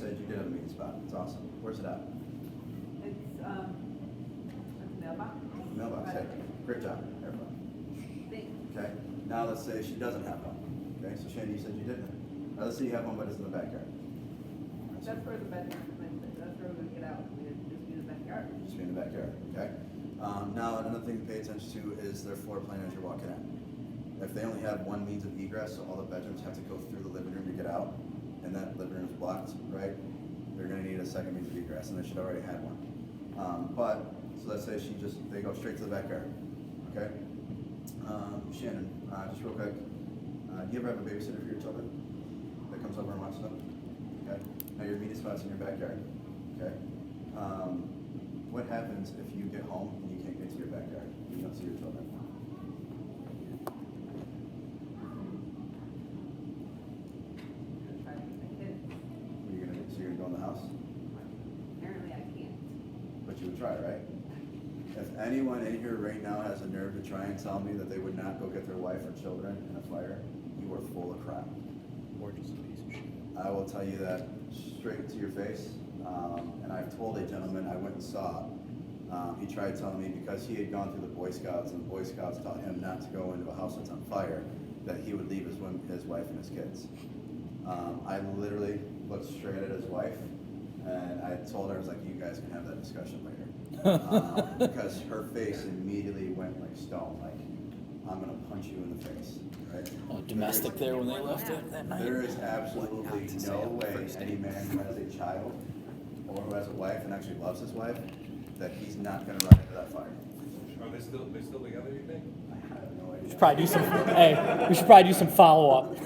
said you did have a meeting spot. It's awesome. Where's it at? It's mailbox. Mailbox. Hey, great job. Everybody. Thanks. Okay. Now let's say she doesn't have one. Okay. So Shane, you said you didn't. Now let's say you have one, but it's in the backyard. That's where the bedroom is. That's where we're gonna get out. We just be in the backyard. Just be in the backyard. Okay. Now another thing to pay attention to is their floor plan as you're walking in. If they only have one means of egress, so all the bedrooms have to go through the living room to get out, and that living room is blocked, right? They're going to need a second means of egress, and they should already have one. So let's say they go straight to the backyard, okay? Shannon, just real quick, do you ever have a babysitter for your children that comes over and watches them? Okay. Now your meeting spot's in your backyard, okay? What happens if you get home and you can't get to your backyard? You don't see your children. Try to keep my kids. What are you gonna do? So you're gonna go in the house? Apparently I can't. But you would try, right? If anyone in here right now has a nerve to try and tell me that they would not go get their wife or children in a fire, you are full of crap. Or just a piece of shit. I will tell you that straight to your face. And I've told a gentleman I went and saw. He tried telling me because he had gone through the Boy Scouts and the Boy Scouts taught him not to go into a house that's on fire, that he would leave his wife and his kids. I literally looked straight at his wife and I told her, I was like, you guys can have that discussion later. Because her face immediately went like stone, like, I'm gonna punch you in the face, right? Oh, domestic there when they left it that night. There is absolutely no way any man who has a child or who has a wife and actually loves his wife, that he's not gonna run into that fire. Are they still together, you think? I have no idea. We should probably do some. Hey, we should probably do some follow up.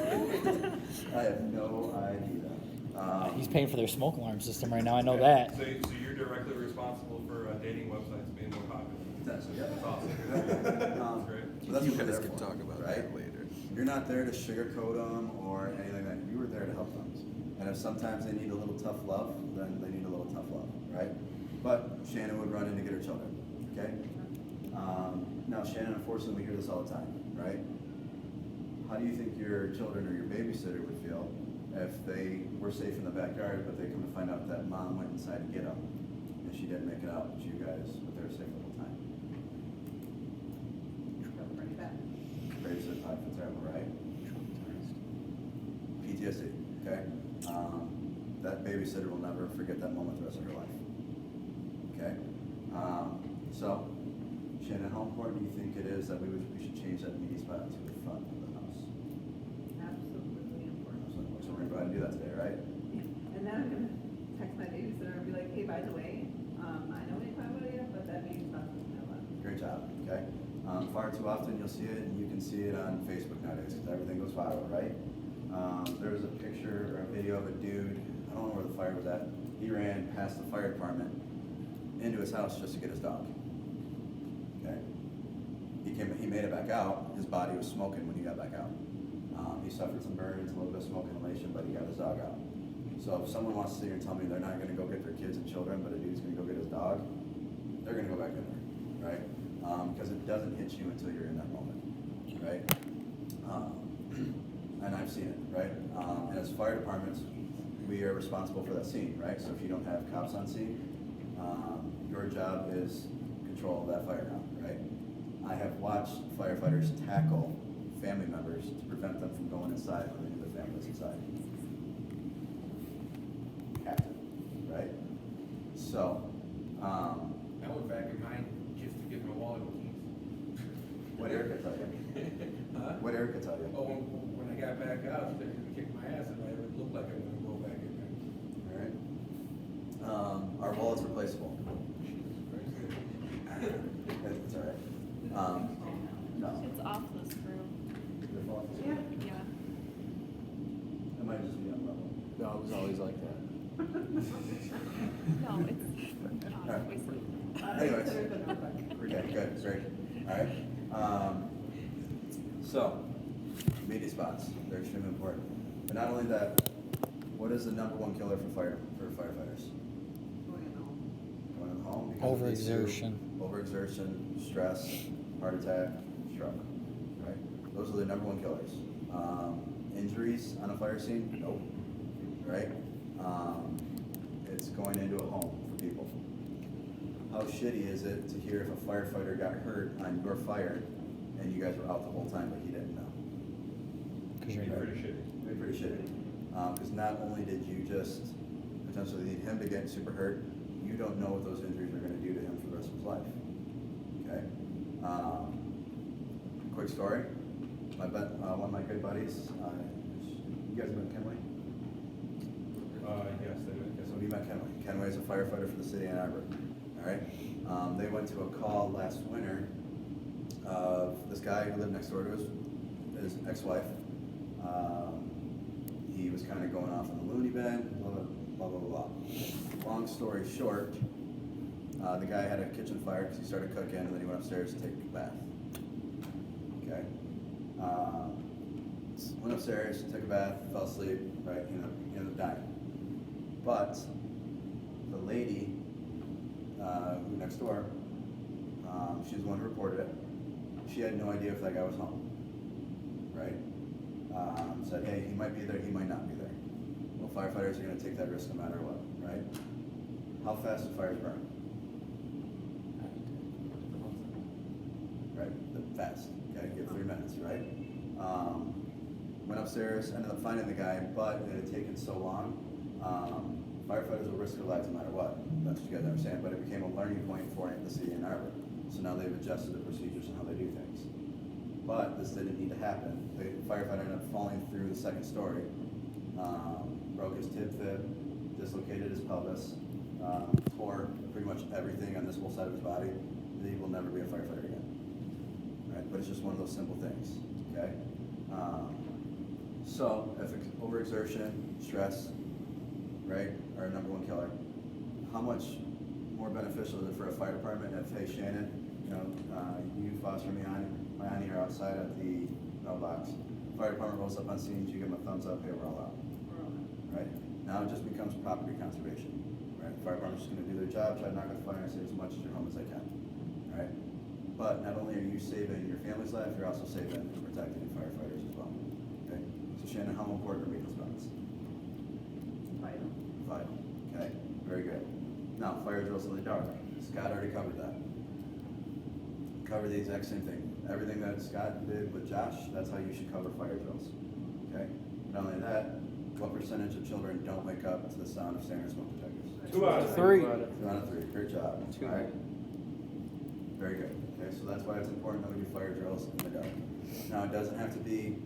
I have no idea. He's paying for their smoke alarm system right now. I know that. So you're directly responsible for dating websites being more popular. That's That's awesome. That's great. So that's You what we're guys there can for, talk about right? that later. You're not there to sugarcoat them or anything like that. You were there to help them. And if sometimes they need a little tough love, then they need a little tough love, right? But Shannon would run in to get her children, okay? Now Shannon, unfortunately, we hear this all the time, right? How do you think your children or your babysitter would feel if they were safe in the backyard, but they come to find out that mom went inside to get them, and she didn't make it out, but you guys were there safe the whole time? Feel pretty bad. Babysitter probably feel terrible, right? PTSD, okay? That babysitter will never forget that moment the rest of her life. Okay? So, Shannon, how important do you think it is that we should change that meeting spot to the front of the house? Absolutely important. So we're gonna go ahead and do that today, right? And then I'm gonna text my babysitter and be like, hey, by the way, I know we didn't talk about it yet, but that meeting's about to be out. Great job, okay? Far too often you'll see it, and you can see it on Facebook nowadays, because everything goes viral, right? There was a picture or a video of a dude, I don't know where the fire was at, he ran past the fire department into his house just to get his dog. Okay? He made it back out, his body was smoking when he got back out. He suffered some burns, a little bit of smoke inhalation, but he got his dog out. So if someone wants to sit here and tell me they're not gonna go get their kids and children, but a dude's gonna go get his dog, they're gonna go back in there, right? Because it doesn't hit you until you're in that moment, right? And I've seen it, right? And as fire departments, we are responsible for that scene, right? So if you don't have cops on scene, your job is control of that fire ground, right? I have watched firefighters tackle family members to prevent them from going inside when they knew their family was inside. Have to, right? So, I went back in mine just to get my wallet keys. what Erica tell you? Huh? What Erica tell you? Oh, when I got back out, they kicked my ass and I would look like I was gonna go back in there. All right. Our wallet's replaceable. It's all right. No. It's off the screw. Your fault. Yeah. Yeah. It might just be on level. No, it was always like that. No, it's obviously. Anyways. Babysitter, but no fire. Okay, good, great. All right. So, media spots, they're extremely important. But not only that, what is the number one killer for firefighters? Going in the home. Going in the home? Because of these two. Overexertion. Overexertion, stress, heart attack, stroke, right? Those are the number one killers. Injuries on a fire scene? Nope. Right? going into a home for people. How shitty is it to hear if a firefighter got hurt on your fire and you guys were out the whole time but he didn't know? Because you're Be pretty shitty. It'd be pretty shitty. Because not only did you just potentially lead him to get super hurt, you don't know what those injuries are going to do to him for the rest of his life. Okay? Quick story. One of my good buddies, you guys met Kenway? Yes, they would. Okay, so we met Kenway. Kenway is a firefighter for the city of Ann Arbor. All right? They went to a call last winter of this guy who lived next door to his ex-wife. He was kind of going off in the loony bin, blah, blah, blah, blah. Long story short, the guy had a kitchen fire because he started cooking and then he went upstairs to take a bath. Okay? Went upstairs, took a bath, fell asleep, right? He ended up dying. But the lady who next door, she was the one who reported it. She had no idea if that guy was home, right? Said, hey, he might be there, he might not be there. Well, firefighters are going to take that risk no matter what, right? How fast do fires burn? Right, fast. Okay, you have 3 minutes, right? Went upstairs, ended up finding the guy, but it had taken so long. Firefighters will risk their lives no matter what. That's what you guys understand. But it became a learning point for the city of Ann Arbor. So now they've adjusted the procedures and how they do things. But this didn't need to happen. The firefighter ended up falling through the second story, broke his tib fib, dislocated his pelvis, tore pretty much everything on this whole side of his body. He will never be a firefighter again. Right? But it's just one of those simple things. Okay. So if overexertion, stress, right, are a #1 killer, how much more beneficial is it for a fire department if, hey, Shannon, you, Foster, me, Ani are outside at the mailbox. Fire department rolls up on scene, you give them a thumbs up, hey, we're all out. Right? Now it just becomes property conservation. Right? The fire department's just going to do their job, try to knock out the fire and save as much of your home as they can. Right? But not only are you saving your family's life, you're also saving and protecting firefighters as well. Okay? So Shannon, how important are maintenance bonds? Vital. Vital. Okay? Very good. Now, fire drills in the dark. Scott already covered that. Cover the exact same thing. Everything that Scott did with Josh, that's how you should cover fire drills. Okay? Not only that, what percentage of children don't wake up to the sound of standard smoke detectors? 2 out of 3. 2 out of 3. Great job. Two. All right. Very good. Okay, so that's why it's important that we do fire drills in the dark. Now, it doesn't have to be,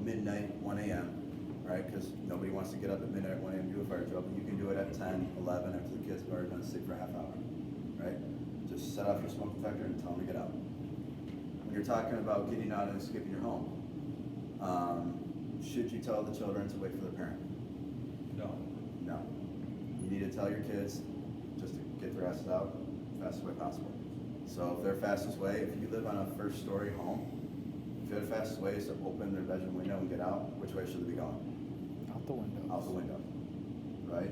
midnight, 1 a.m., right? Because nobody wants to get up at midnight, 1 a.m. and do a fire drill, but you can do it at 10, 11 after the kids have already been asleep for a half hour, right? Just set off your smoke detector and tell them to get out. When you're talking about getting out and escaping your home, should you tell the children to wait for the parent? No. No. You need to tell your kids just to get their asses out the fastest way possible. So if their fastest way, if you live on a first story home, if their fastest way is to open their bedroom window and get out, which way should they be going? Out the window. Out the window, right?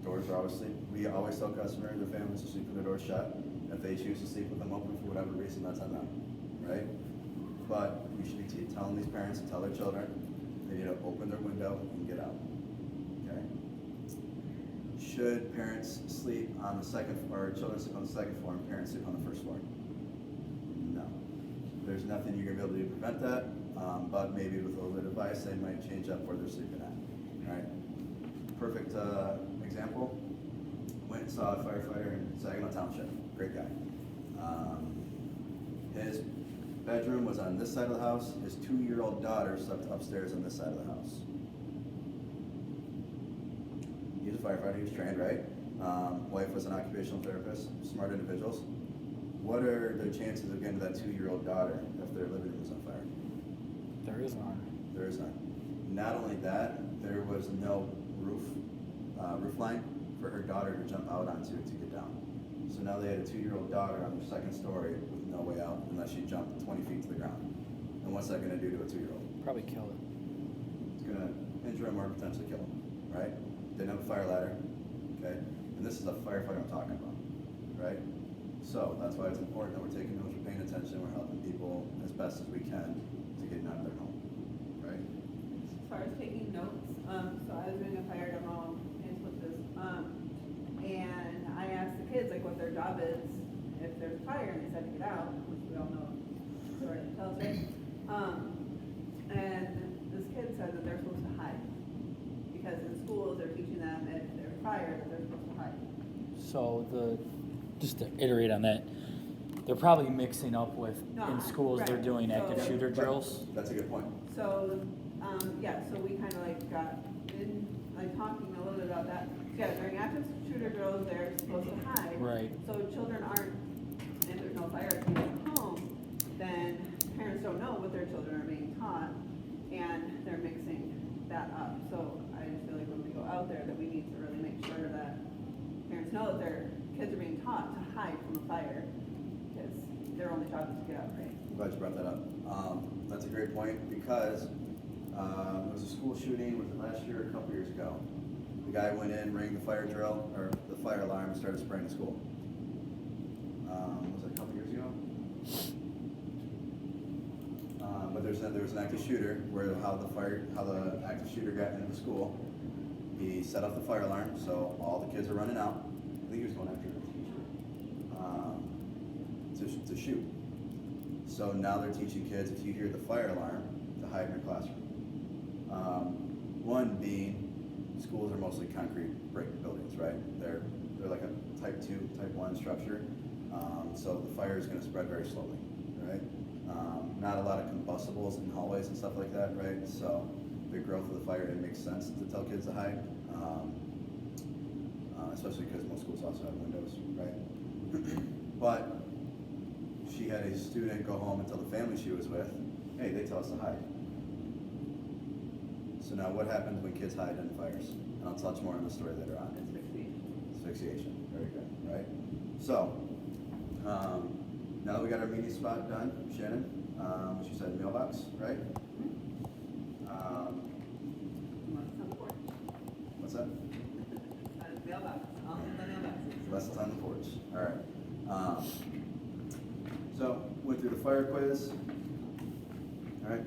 Doors are obviously, we always tell customers, their families to sleep with their doors shut. If they choose to sleep with them open for whatever reason, that's on them, right? But you should be telling these parents to tell their children they need to open their window and get out, okay? Should parents sleep on the second floor, or children sleep on the second floor and parents sleep on the first floor? No. There's nothing you're gonna be able to do to prevent that, but maybe with a little bit of advice, they might change up where they're sleeping at, right? Perfect example, went and saw a firefighter in Saginaw Township, great guy. His bedroom was on this side of the house, his 2-year-old daughter slept upstairs on this side of the house. He was a firefighter, he was trained, right? Wife was an occupational therapist, smart individuals. What are the chances of getting to that 2-year-old daughter if their living room was on fire? There is none. There is none. Not only that, there was no roof line for her daughter to jump out onto to get down. So now they had a 2-year-old daughter on their second story with no way out unless she jumped 20 feet to the ground. And what's that going to do to a 2-year-old? Probably kill it. It's going to injure him or potentially kill him, right? Didn't have a fire ladder, okay? And this is a firefighter I'm talking about, right? So that's why it's important that we're taking notes, we're paying attention, we're helping people as best as we can to get out of their home, right? As far as taking notes, so I was doing a fire demo, and with this, there's a fire and they said to get out, which we all know the story that tells, right? And this kid said that they're supposed to hide. Because in schools, they're teaching them if there's fire, that they're supposed to hide. So just to iterate on that, they're probably mixing up with, No, in schools, they're right. doing active So- shooter drills. That's a good point. So, yeah, so we kind of like got in, like talking a little bit about that. Yeah, during active shooter drills, they're supposed to hide. Right. So children aren't, if there's no fire at home, then parents don't know what their children are being taught, and they're mixing that up. So I just feel like when we go out there, that we need to really make sure that parents know that their kids are being taught to hide from a fire, because their only job is to get out, right? I'm glad you brought that up. That's a great point because there was a school shooting, was it last year or a couple years ago? The guy went in, rang the fire drill, or the fire alarm, and started spraying the school. Was it a couple years ago? But there was an active shooter where how the active shooter got into the school. He set off the fire alarm, so all the kids are running out. I think he was going after a teacher to shoot. So now they're teaching kids, if you hear the fire alarm, to hide in your classroom. One being, schools are mostly concrete brick buildings, right? They're like a type 2, type 1 structure. So the fire is gonna spread very slowly, right? Not a lot of combustibles in hallways and stuff like that, right? So the growth of the fire, it makes sense to tell kids to hide. Especially because most schools also have windows, right? But she had a student go home and tell the family she was with, hey, they tell us to hide. So now what happens when kids hide in fires? And I'll touch more on the story later on. Asphyxiation, very good, right? So, now that we got our meeting spot done, Shannon, she said mailbox, right? What's that? Mailbox, all the mailboxes. Less on the porch, all right. So, went through the fire quiz, all right?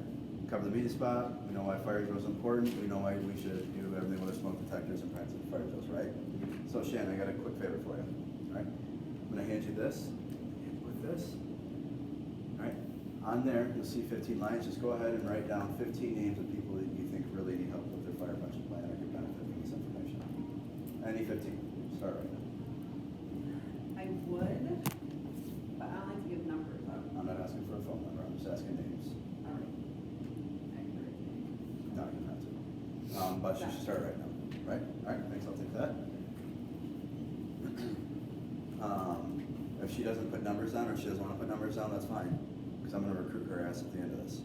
Covered the meeting spot, we know why fire drills are important, we know why we should do everything with our smoke detectors and practice fire drills, right? So Shannon, I got a quick favor for you, all right? I'm gonna hand you this, with this, all right? On there, you'll see 15 lines, just go ahead and write down 15 names of people that you think really need help with their fire prevention plan or could benefit from this information. Any 15, start right now. I would, but I don't like to give numbers out. I'm not asking for a phone number, I'm just asking names. All right. No, you don't have to. But you should start right now, right? All right, thanks, I'll take that. If she doesn't put numbers down, or she doesn't want to put numbers down, that's fine, because I'm gonna recruit her ass at the end of this.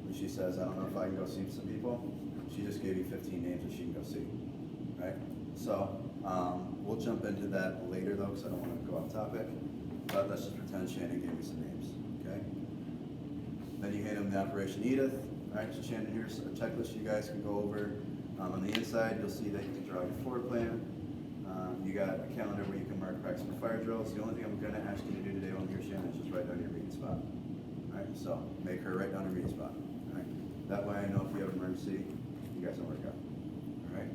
When she says, I don't know if I can go see some people, she just gave you 15 names that she can go see, right? So, we'll jump into that later though, because I don't want to go off topic, but let's just pretend Shannon gave me some names, okay? Then you hand them the Operation Edith. All right, so Shannon, here's a checklist you guys can go over. On the inside, you'll see that you can draw your floor plan. You got a calendar where you can mark practice for fire drills. The only thing I'm gonna ask you to do today on here, Shannon, is just write down your meeting spot. All right, so make her write down her meeting spot. All right, that way I know if you have an emergency, you guys don't work out. All right.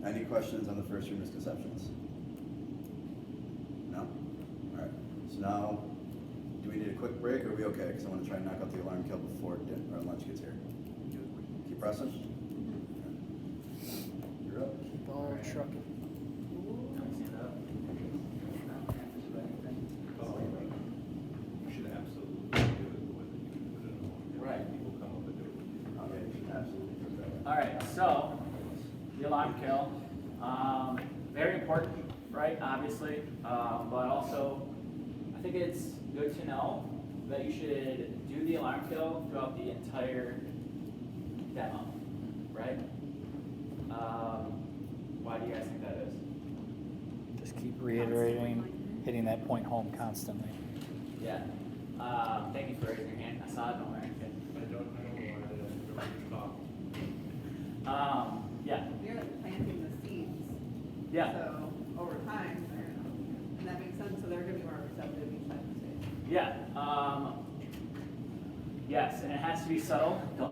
Any questions on the first few misconceptions? No? All right, so now, do we need a quick break, or are we okay? Because I want to try and knock out the alarm kill before our lunch gets here. Keep pressing. You're up. Keep on trucking. You should absolutely do it the way that you put it on. Right. People come up and do it. Okay, you should absolutely put that in. All right, so the alarm kill, very important, right? Obviously, but also I think it's good to know that you should do the alarm kill throughout the entire demo, right? Why do you guys think that is? Just keep reiterating, hitting that point home constantly. Yeah. Thank you for raising your hand. I saw it nowhere. I don't know why they talk. Yeah. You're like planting the seeds. Yeah. So over time, and that makes sense, so they're gonna be more receptive each time they say. Yeah. Yes, and it has to be subtle. Don't